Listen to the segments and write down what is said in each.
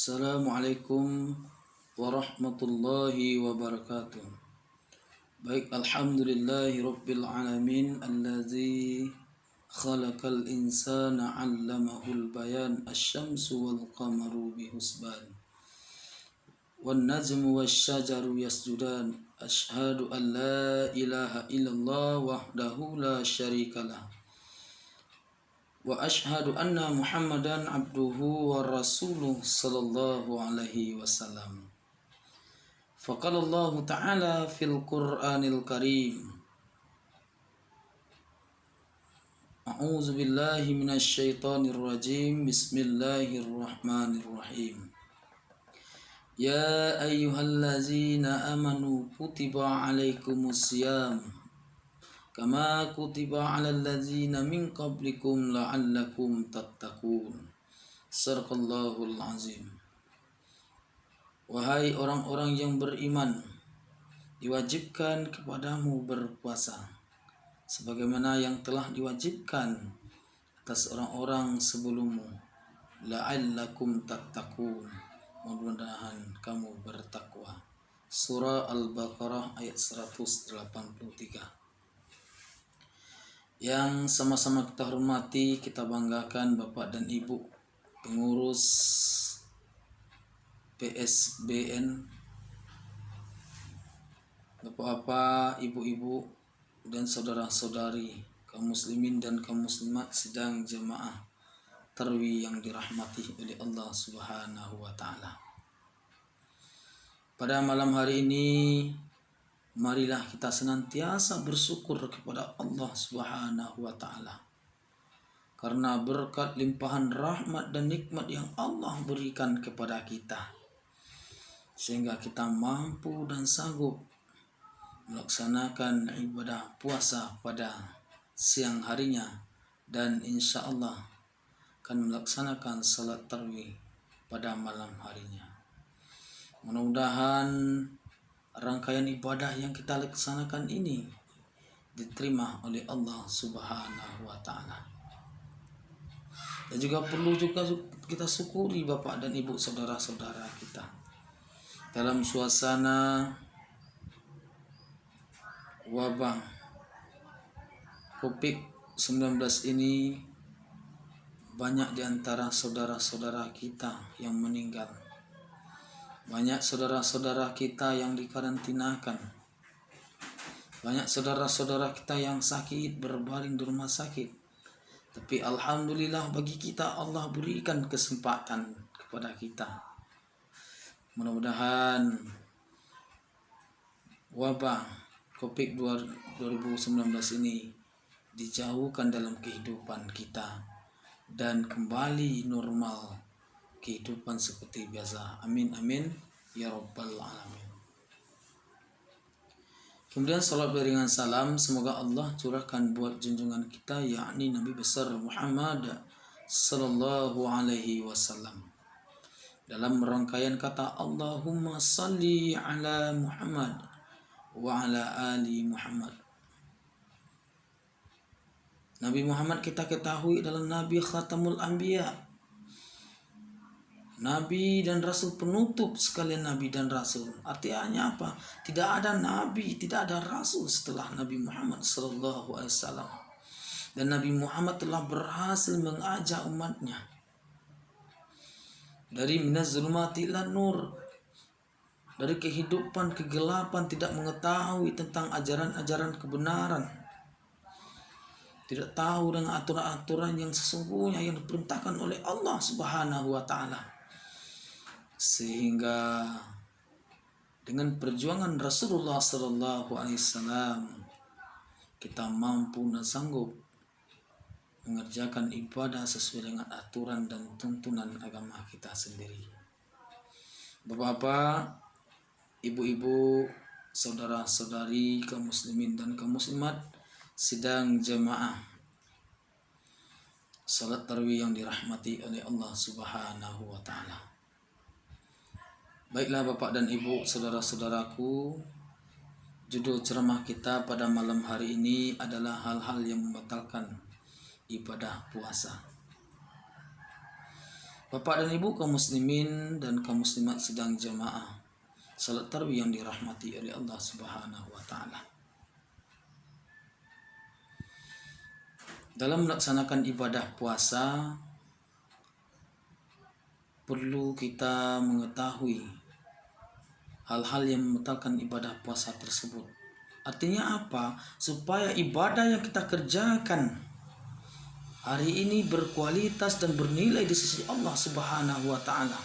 Assalamualaikum warahmatullahi wabarakatuh. Baik, alhamdulillahi rabbil alamin allazi khalaqal insana 'allamahul bayan asy-syamsu wal qamaru bihusban wan najmu wasyajaru yasjudan asyhadu an la ilaha illallah wahdahu la syarikalah wa ashhadu anna Muhammadan abduhu wa rasuluh sallallahu alaihi wasallam. Faqala Allah Ta'ala fil Qur'anil Karim. A'udzu billahi minasy syaithanir rajim. Bismillahirrahmanirrahim. Ya ayyuhallazina amanu kutiba alaikumusiyam kama kutiba 'alal ladzina min qablikum la'allakum tattaqun. Shadaqallahul azim. Wahai orang-orang yang beriman, diwajibkan kepadamu berpuasa sebagaimana yang telah diwajibkan atas orang-orang sebelummu, la'allakum tattaqun, mudah-mudahan kamu bertakwa. Surah Al-Baqarah ayat 183. Yang sama-sama kita hormati, kita banggakan Bapak dan Ibu pengurus PSBN, Bapak-bapak, ibu-ibu, dan saudara-saudari kaum muslimin dan kaum muslimat sedang jemaah tarawih yang dirahmati oleh Allah Subhanahu wa taala. Pada malam hari ini, marilah kita senantiasa bersyukur kepada Allah Subhanahu wa taala karena berkat limpahan rahmat dan nikmat yang Allah berikan kepada kita, sehingga kita mampu dan sanggup melaksanakan ibadah puasa pada siang harinya, dan insya Allah akan melaksanakan salat tarawih pada malam harinya. Mudah-mudahan rangkaian ibadah yang kita laksanakan ini diterima oleh Allah Subhanahu wa taala. Dan juga perlu kita syukuri Bapak dan Ibu, saudara-saudara kita, dalam suasana wabah COVID-19 ini, banyak di antara saudara-saudara kita yang meninggal. Banyak saudara-saudara kita yang dikarantinakan. Banyak saudara-saudara kita yang sakit, berbaring di rumah sakit. Tapi alhamdulillah bagi kita, Allah berikan kesempatan kepada kita. Mudah-mudahan wabah COVID-19 ini dijauhkan dalam kehidupan kita dan kembali normal kehidupan seperti biasa. Amin amin ya rabbal alamin. Kemudian salat beriringan salam semoga Allah curahkan buat junjungan kita, yakni Nabi besar Muhammad sallallahu alaihi wasallam, dalam rangkaian kata Allahumma salli ala Muhammad wa ala ali Muhammad. Nabi Muhammad kita ketahui adalah Nabi Khatamul Anbiya, Nabi dan Rasul, penutup sekalian Nabi dan Rasul. Artinya apa? Tidak ada Nabi, tidak ada Rasul setelah Nabi Muhammad sallallahu alaihi wasallam. Dan Nabi Muhammad telah berhasil mengajak umatnya dari minaz zulumati ila nur, dari kehidupan kegelapan, tidak mengetahui tentang ajaran-ajaran kebenaran, tidak tahu dengan aturan-aturan yang sesungguhnya yang diperintahkan oleh Allah Subhanahu wa taala. Sehingga dengan perjuangan Rasulullah sallallahu alaihi wasallam kita mampu dan sanggup mengerjakan ibadah sesuai dengan aturan dan tuntunan agama kita sendiri. Bapak-bapak, ibu-ibu, saudara-saudari kaum muslimin dan kaum muslimat sedang jemaah salat tarawih yang dirahmati oleh Allah Subhanahu wa taala. Baiklah Bapak dan Ibu, saudara-saudaraku, judul ceramah kita pada malam hari ini adalah hal-hal yang membatalkan ibadah puasa. Bapak dan Ibu kaum muslimin dan kaum muslimat sedang jamaah salat tarawih yang dirahmati oleh Allah Subhanahu wa taala. Dalam melaksanakan ibadah puasa perlu kita mengetahui hal-hal yang membatalkan ibadah puasa tersebut. Artinya apa? Supaya ibadah yang kita kerjakan hari ini berkualitas dan bernilai di sisi Allah Subhanahu wa taala.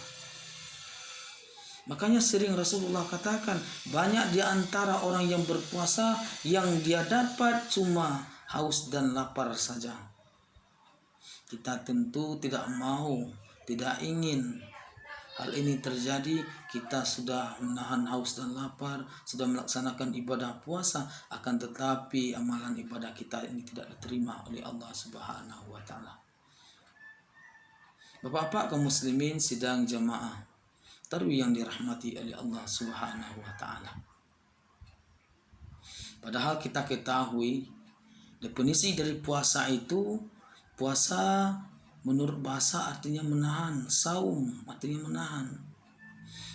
Makanya sering Rasulullah katakan, banyak di antara orang yang berpuasa yang dia dapat cuma haus dan lapar saja. Kita tentu tidak mau, tidak ingin hal ini terjadi. Kita sudah menahan haus dan lapar, sudah melaksanakan ibadah puasa, akan tetapi amalan ibadah kita ini tidak diterima oleh Allah Subhanahu wa taala. Bapak-bapak kaum muslimin sidang jamaah tarawih yang dirahmati oleh Allah Subhanahu wa taala. Padahal kita ketahui definisi dari puasa itu, puasa menurut bahasa artinya menahan, saum artinya menahan.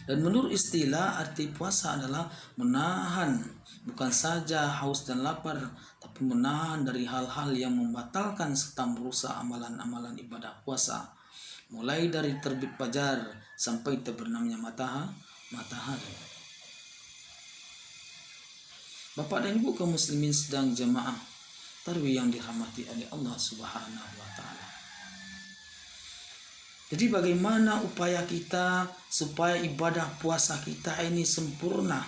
Dan menurut istilah arti puasa adalah menahan bukan saja haus dan lapar, tapi menahan dari hal-hal yang membatalkan serta merusak amalan-amalan ibadah puasa. Mulai dari terbit fajar sampai terbenamnya matahari. Bapak dan Ibu kaum muslimin sedang jamaah tarawih yang dirahmati oleh Allah Subhanahu wa taala. Jadi bagaimana upaya kita supaya ibadah puasa kita ini sempurna?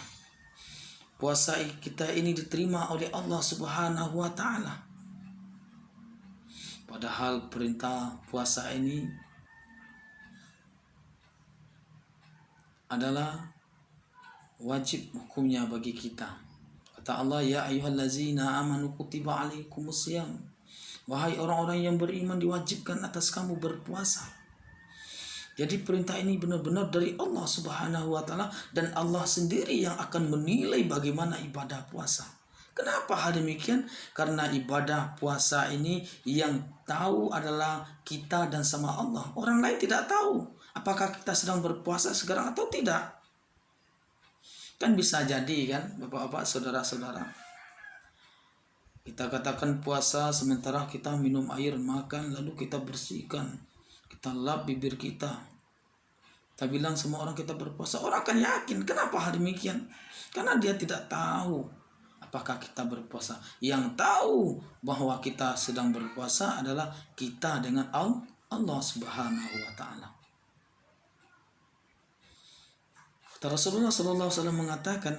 Puasa kita ini diterima oleh Allah Subhanahu wa taala. Padahal perintah puasa ini adalah wajib hukumnya bagi kita. Kata Allah, ya ayyuhallazina amanu kutiba alaikumusiyam. Wahai orang-orang yang beriman, diwajibkan atas kamu berpuasa. Jadi perintah ini benar-benar dari Allah Subhanahu wa taala, dan Allah sendiri yang akan menilai bagaimana ibadah puasa. Kenapa hal demikian? Karena ibadah puasa ini yang tahu adalah kita dan sama Allah. Orang lain tidak tahu apakah kita sedang berpuasa sekarang atau tidak. Kan bisa jadi kan bapak-bapak, saudara-saudara, kita katakan puasa sementara kita minum air, makan, lalu kita bersihkan, kita lap bibir kita, kita bilang semua orang kita berpuasa. Orang akan yakin. Kenapa hal demikian? Karena dia tidak tahu apakah kita berpuasa. Yang tahu bahwa kita sedang berpuasa adalah kita dengan Allah Subhanahu wa taala. Kata Rasulullah sallallahu alaihi wasallam mengatakan,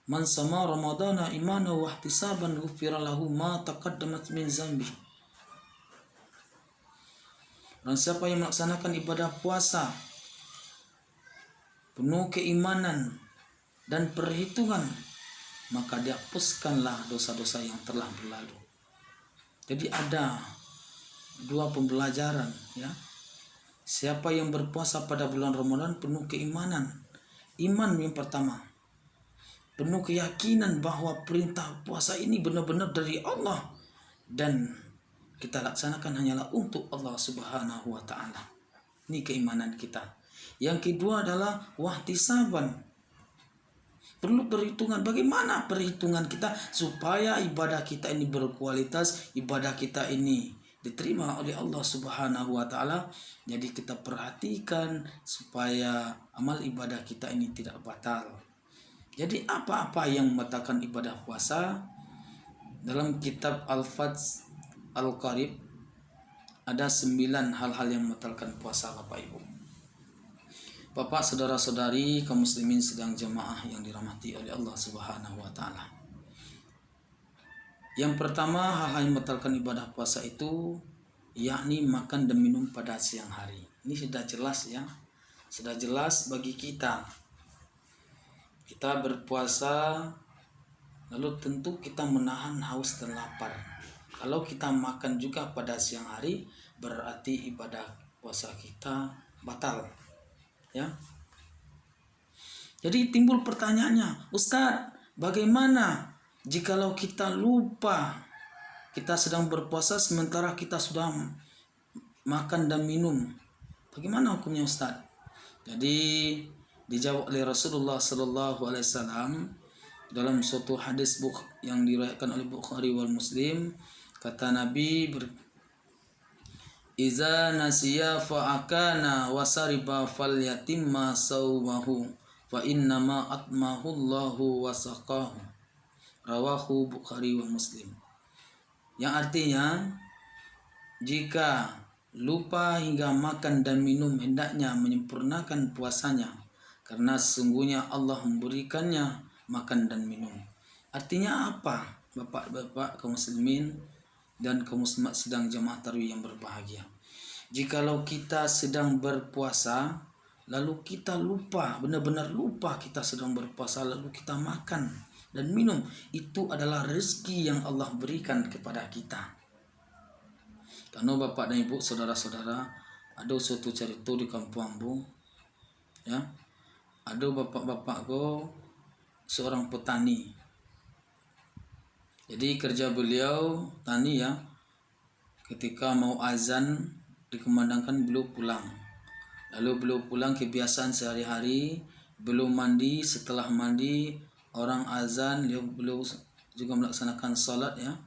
"Man sama Ramadana imanan wa ihtisaban ghufira lahu ma taqaddamat min zambi." Dan siapa yang melaksanakan ibadah puasa penuh keimanan dan perhitungan, maka dihapuskanlah dosa-dosa yang telah berlalu. Jadi ada dua pembelajaran, ya. Siapa yang berpuasa pada bulan Ramadan penuh keimanan. Iman yang pertama, penuh keyakinan bahwa perintah puasa ini benar-benar dari Allah dan kita laksanakan hanyalah untuk Allah Subhanahu wa taala. Ini keimanan kita. Yang kedua adalah wahtisaban. Perlu perhitungan. Bagaimana perhitungan kita supaya ibadah kita ini berkualitas, ibadah kita ini diterima oleh Allah Subhanahu wa taala. Jadi kita perhatikan supaya amal ibadah kita ini tidak batal. Jadi apa-apa yang membatalkan ibadah puasa, dalam kitab Al-Fath Al-Qarib ada 9 hal-hal yang membatalkan puasa Bapak Ibu. Bapak, saudara-saudari kaum muslimin sedang jamaah yang dirahmati oleh Allah Subhanahu wa taala. Yang pertama, hal-hal yang membatalkan ibadah puasa itu yakni makan dan minum pada siang hari. Ini sudah jelas, ya. Sudah jelas bagi kita. Kita berpuasa, lalu tentu kita menahan haus dan lapar. Kalau kita makan juga pada siang hari, berarti ibadah puasa kita batal, ya. Jadi timbul pertanyaannya, Ustadz, bagaimana jikalau kita lupa kita sedang berpuasa sementara kita sudah makan dan minum? Bagaimana hukumnya Ustaz? Jadi dijawab oleh Rasulullah Sallallahu Alaihi Wasallam dalam suatu hadis yang diriwayatkan oleh Bukhari wal Muslim, kata Nabi, Iza nasiya fa'akana wasariba fal yatimma sawmahu fa innama atmahu Allahu wasaqahu. Rawahu Bukhari wa Muslim. Yang artinya, jika lupa hingga makan dan minum, hendaknya menyempurnakan puasanya, karena sesungguhnya Allah memberikannya makan dan minum. Artinya apa, bapak-bapak kaum muslimin dan kaum muslimat sedang jamaah tarawih yang berbahagia? Jikalau kita sedang berpuasa, lalu kita lupa, benar-benar lupa kita sedang berpuasa, lalu kita makan dan minum, itu adalah rezeki yang Allah berikan kepada kita. Karena bapak dan ibu, saudara-saudara, ada suatu cerita di kampung Ambo, ya, ada bapak-bapak go seorang petani. Jadi kerja beliau tani, ya. Ketika mau azan dikumandangkan beliau pulang. Lalu beliau pulang, kebiasaan sehari-hari, belum mandi. Setelah mandi orang azan, beliau juga melaksanakan salat, ya.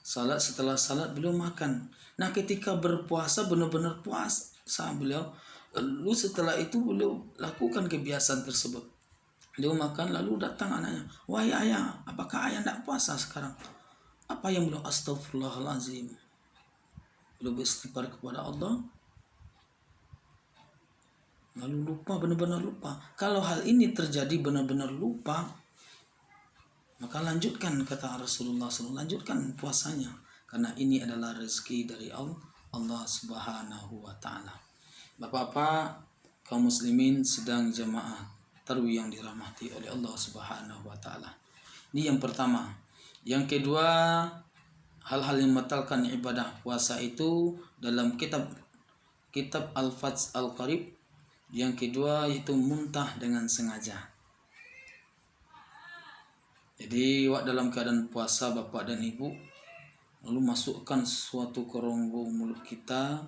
Salat, setelah salat beliau makan. Nah, ketika berpuasa benar-benar puasa beliau, lalu setelah itu beliau lakukan kebiasaan tersebut. Beliau makan, lalu datang anaknya, "Wahai ayah, apakah ayah tidak puasa sekarang?" Apa yang beliau? Astagfirullahalazim. Beliau beristighfar kepada Allah, lalu lupa, benar-benar lupa. Kalau hal ini terjadi benar-benar lupa, maka lanjutkan, kata Rasulullah SAW, lanjutkan puasanya, karena ini adalah rezeki dari Allah Subhanahu wa Ta'ala. Bapak-bapak kaum muslimin sedang jamaah tarawih yang dirahmati oleh Allah Subhanahu wa Ta'ala. Ini yang pertama. Yang kedua, hal-hal yang membatalkan ibadah puasa itu dalam kitab Al-Fajr Al-Qarib. Yang kedua yaitu muntah dengan sengaja. Jadi dalam keadaan puasa bapak dan ibu, lalu masukkan sesuatu ke rongga mulut kita,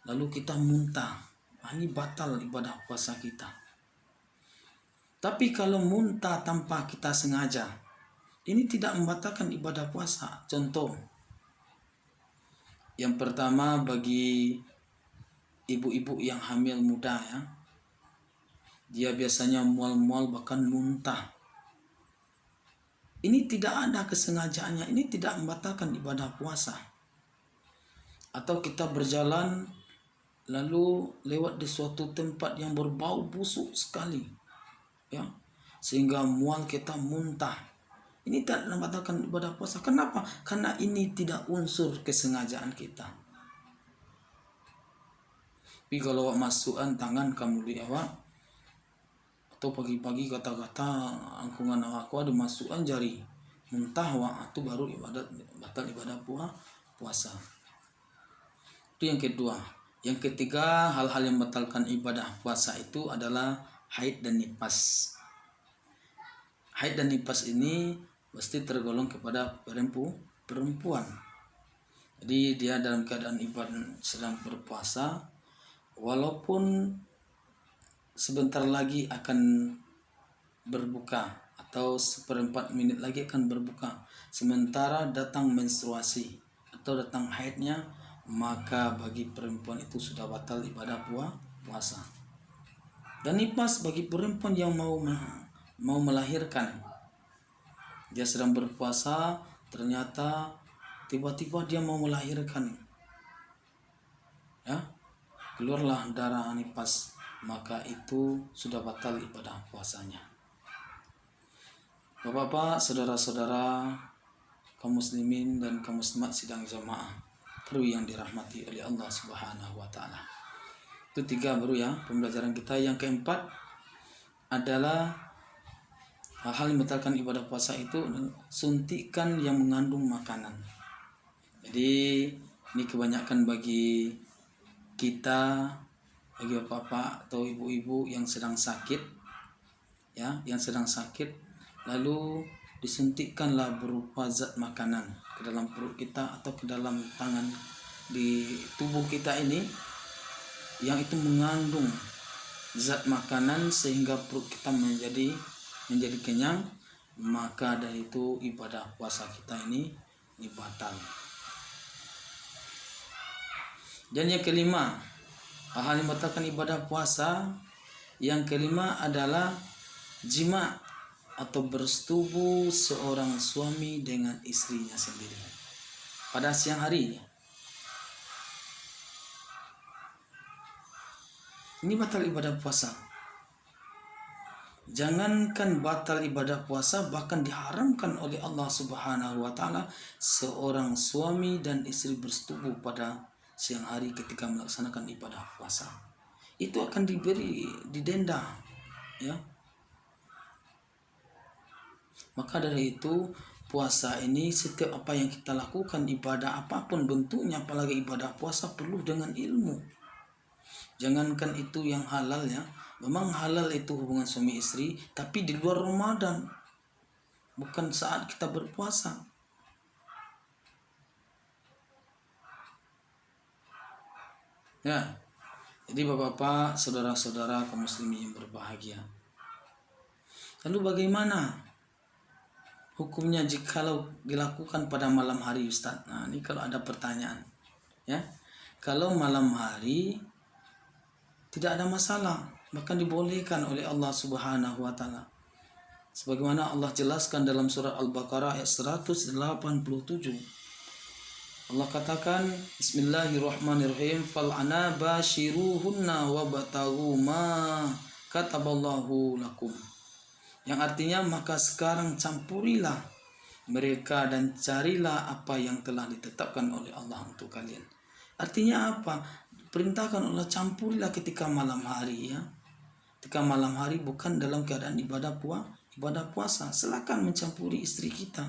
lalu kita muntah. Ini batal ibadah puasa kita. Tapi kalau muntah tanpa kita sengaja, ini tidak membatalkan ibadah puasa. Contoh, yang pertama bagi ibu-ibu yang hamil muda, ya, dia biasanya mual-mual bahkan muntah. Ini tidak ada kesengajaannya, ini tidak membatalkan ibadah puasa. Atau kita berjalan lalu lewat di suatu tempat yang berbau busuk sekali, ya, sehingga mual, kita muntah. Ini tidak membatalkan ibadah puasa. Kenapa? Karena ini tidak unsur kesengajaan kita. Tapi kalau masukan tangan kamu di awak, atau pagi-pagi kata-kata angkungan aku ada masukan jari muntah, itu baru batal ibadah puasa. Itu yang kedua. Yang ketiga, hal-hal yang membatalkan ibadah puasa itu adalah haid dan nifas. Haid dan nifas ini pasti tergolong kepada perempuan. Jadi dia dalam keadaan ibadah sedang berpuasa, walaupun sebentar lagi akan berbuka atau seperempat menit lagi akan berbuka, sementara datang menstruasi atau datang haidnya, maka bagi perempuan itu sudah batal ibadah puasa. Dan nifas bagi perempuan yang mau melahirkan, dia sedang berpuasa, ternyata tiba-tiba dia mau melahirkan, ya, keluarlah darah nifas, maka itu sudah batal ibadah puasanya. Bapak-bapak, saudara-saudara kaum muslimin dan kaum muslimat sidang jamaah tarawih yang dirahmati oleh Allah Subhanahu wa Ta'ala. Itu 3 baru, ya, pembelajaran kita. Yang keempat adalah hal-hal yang membatalkan ibadah puasa itu suntikan yang mengandung makanan. Jadi ini kebanyakan bagi kita, bagi bapak-bapak atau ibu-ibu yang sedang sakit, ya, yang sedang sakit, lalu disuntikkanlah berupa zat makanan ke dalam perut kita atau ke dalam tangan di tubuh kita ini, yang itu mengandung zat makanan sehingga perut kita menjadi kenyang, maka dari itu ibadah puasa kita ini batal. Dan yang kelima, hal yang membatalkan ibadah puasa yang kelima adalah jima atau bersetubuh seorang suami dengan istrinya sendiri pada siang hari. Ini batal ibadah puasa. Jangankan batal ibadah puasa, bahkan diharamkan oleh Allah Subhanahu wa taala seorang suami dan istri bersetubuh pada siang hari ketika melaksanakan ibadah puasa. Itu akan didenda, ya. Maka dari itu puasa ini, setiap apa yang kita lakukan, ibadah apapun bentuknya, apalagi ibadah puasa, perlu dengan ilmu. Jangankan itu yang halal, ya. Memang halal itu hubungan suami istri, tapi di luar Ramadan, bukan saat kita berpuasa. Ya. Jadi bapak-bapak, saudara-saudara kaum muslimin yang berbahagia. Lalu bagaimana hukumnya jikalau dilakukan pada malam hari, Ustaz? Nah, ini kalau ada pertanyaan, ya. Kalau malam hari tidak ada masalah, bahkan dibolehkan oleh Allah Subhanahu wa taala. Sebagaimana Allah jelaskan dalam surah Al-Baqarah ayat 187. Allah katakan, Bismillahirrahmanirrahim, fal'ana bashiruhunna wabtaghu ma kataballahu lakum. Yang artinya, maka sekarang campurilah mereka dan carilah apa yang telah ditetapkan oleh Allah untuk kalian. Artinya apa? Perintahkan Allah, campurilah ketika malam hari, ya. Ketika malam hari bukan dalam keadaan ibadah puasa. Silakan mencampuri istri kita.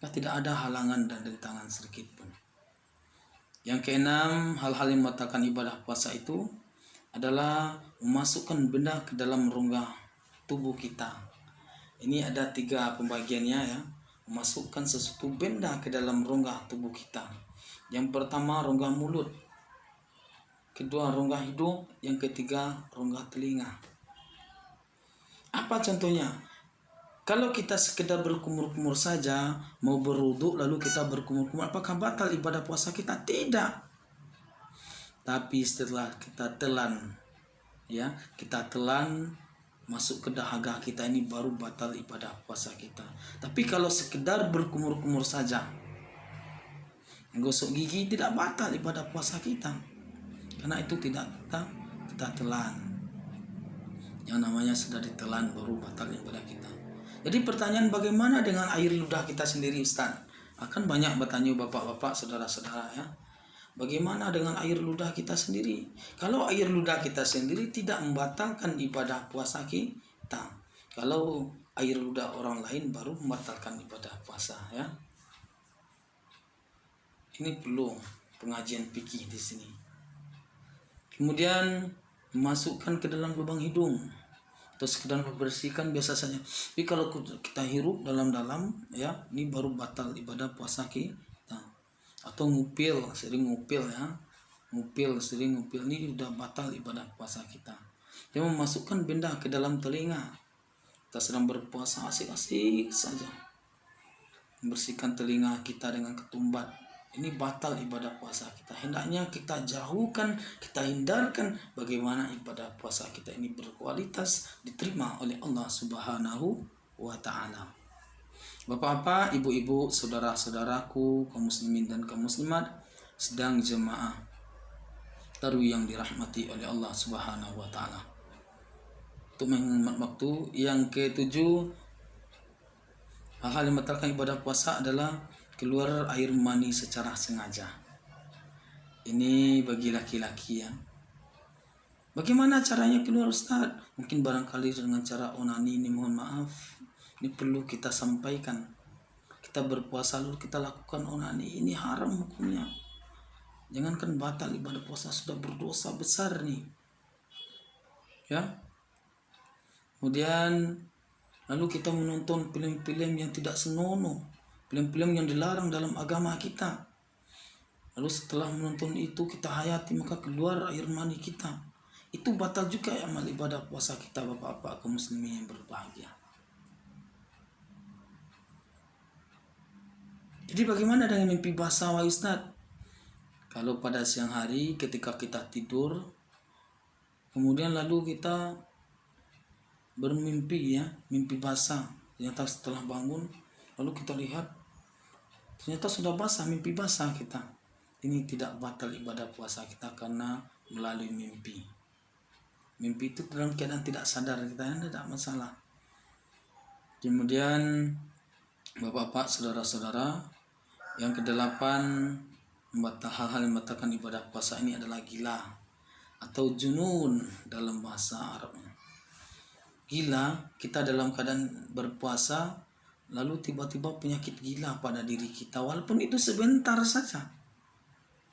Tidak ada halangan dan rintangan sedikit pun. Yang keenam, hal-hal yang membatalkan ibadah puasa itu adalah memasukkan benda ke dalam rongga tubuh kita. Ini ada 3 pembagiannya, ya. Memasukkan sesuatu benda ke dalam rongga tubuh kita. Yang pertama rongga mulut, kedua rongga hidung, yang ketiga rongga telinga. Apa contohnya? Kalau kita sekedar berkumur-kumur saja, mau berwudu lalu kita berkumur-kumur, apakah batal ibadah puasa kita? Tidak. Tapi setelah kita telan, ya, kita telan masuk ke dahaga kita, ini baru batal ibadah puasa kita. Tapi kalau sekedar berkumur-kumur saja, gosok gigi, tidak batal ibadah puasa kita, karena itu tidak kita telan. Yang namanya sudah ditelan baru batal ibadah kita. Jadi pertanyaan, bagaimana dengan air ludah kita sendiri, Ustaz? Akan banyak bertanya bapak-bapak, saudara-saudara, ya. Bagaimana dengan air ludah kita sendiri? Kalau air ludah kita sendiri tidak membatalkan ibadah puasa kita. Kalau air ludah orang lain baru membatalkan ibadah puasa, ya. Ini perlu pengajian fikih di sini. Kemudian masukkan ke dalam lubang hidung, terus sekedar membersihkan biasa saja. Tapi kalau kita hirup dalam-dalam, ya, ini baru batal ibadah puasa kita. Atau ngupil, sering ngupil, ya. Sering ngupil, ini sudah batal ibadah puasa kita. Dia memasukkan benda ke dalam telinga. Kita sedang berpuasa asik-asik saja, membersihkan telinga kita dengan ketumbat. Ini batal ibadah puasa kita. Hendaknya kita jauhkan, kita hindarkan, bagaimana ibadah puasa kita ini berkualitas, diterima oleh Allah Subhanahu wa taala. Bapak-bapak, ibu-ibu, saudara-saudaraku, kaum muslimin dan kaum muslimat, sedang jemaah tarawih yang dirahmati oleh Allah Subhanahu wa taala. Untuk menghemat waktu, yang ke-7, hal-hal yang membatalkan ibadah puasa adalah keluar air mani secara sengaja. Ini bagi laki-laki, ya. Bagaimana caranya keluar, Ustaz? Mungkin barangkali dengan cara onani, ini mohon maaf. Ini perlu kita sampaikan. Kita berpuasa lalu kita lakukan onani, ini haram hukumnya. Jangankan batal ibadah puasa, sudah berdosa besar nih, ya. Kemudian lalu kita menonton film-film yang tidak senonoh, film-film yang dilarang dalam agama kita. lalu setelah menonton itu kita hayati, maka keluar air mani kita, itu batal juga amal ibadah puasa kita, bapak-bapak kaum muslimin yang berbahagia. Jadi bagaimana dengan mimpi basah, wahai Ustaz? Kalau pada siang hari ketika kita tidur, kemudian lalu kita bermimpi ya, mimpi basah, ternyata setelah bangun lalu kita lihat ternyata sudah basah, mimpi basah kita, ini tidak batal ibadah puasa kita karena melalui mimpi. Mimpi itu dalam keadaan tidak sadar kita, tidak masalah. Kemudian bapak-bapak, saudara-saudara, yang kedelapan, hal-hal yang membatalkan ibadah puasa ini adalah gila atau junun dalam bahasa Arabnya. Gila, kita dalam keadaan berpuasa lalu tiba-tiba penyakit gila pada diri kita, walaupun itu sebentar saja,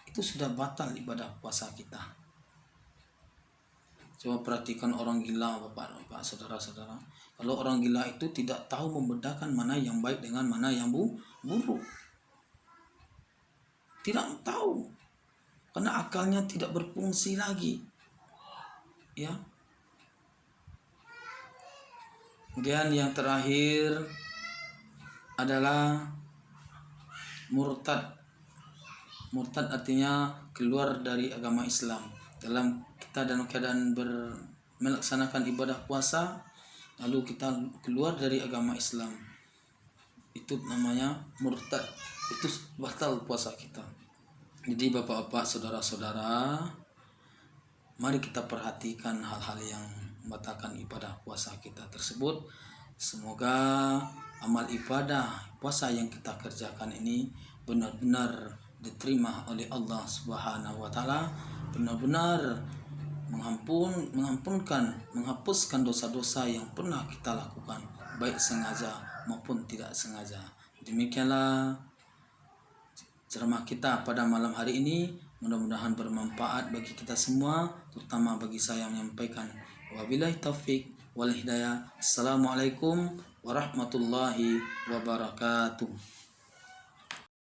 itu sudah batal ibadah puasa kita. Coba perhatikan orang gila, bapak-bapak, saudara-saudara. Kalau orang gila itu tidak tahu membedakan mana yang baik dengan mana yang buruk. Tidak tahu, karena akalnya tidak berfungsi lagi, ya. Kemudian yang terakhir adalah murtad. Murtad artinya keluar dari agama Islam. Kita dalam keadaan melaksanakan ibadah puasa, lalu kita keluar dari agama Islam, itu namanya murtad. Itu batal puasa kita. Jadi bapak-bapak, saudara-saudara, mari kita perhatikan hal-hal yang membatalkan ibadah puasa kita tersebut. Semoga amal ibadah puasa yang kita kerjakan ini benar-benar diterima oleh Allah Subhanahu wa taala, benar-benar menghapuskan dosa-dosa yang pernah kita lakukan, baik sengaja maupun tidak sengaja. Demikianlah ceramah kita pada malam hari ini, mudah-mudahan bermanfaat bagi kita semua, terutama bagi saya yang menyampaikan. Wabillahi taufik wal hidayah. Assalamualaikum warahmatullahi wabarakatuh.